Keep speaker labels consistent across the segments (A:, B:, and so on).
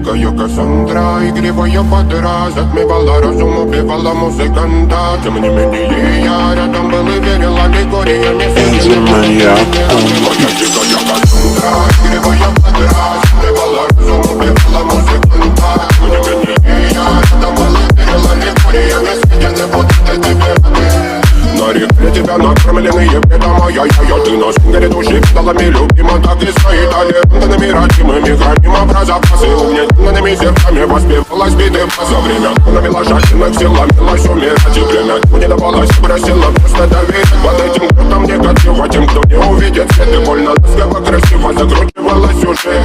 A: дикая Кассандра, игривая подра, затмевала разум, убивала музыканта. Тем не менее я рядом был и верил аллегориями.
B: Моя
A: дикая Кассандра, игривая подра, затмевала разум, убивала музыканта. Тем не менее я рядом был и верил аллегориями. Съедены будут тебе. На реке тебя накормленные бредом, ай-яй-яй. Ты на сингере души педалами любима, так и стоит талентами родимыми. Храним запасы угнетенными сердцами. Воспевалась биты за время, навела жадных сил, ломилась умирать. И время не давалось, просила просто доверить. Под этим грудом негатива, тем, кто не увидит свет. И больно ласково, красиво закручивалась уже.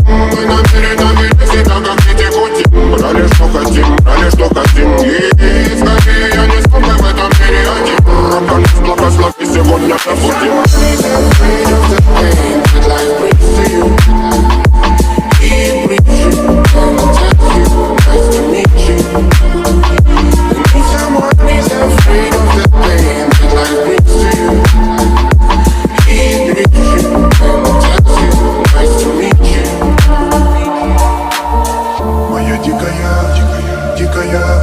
A: Мы намеренно вели себя, как дети пути. Брали, что хотим, и скорее я не смог в этом мире один. Благослови сегодня забудем. Моя дикая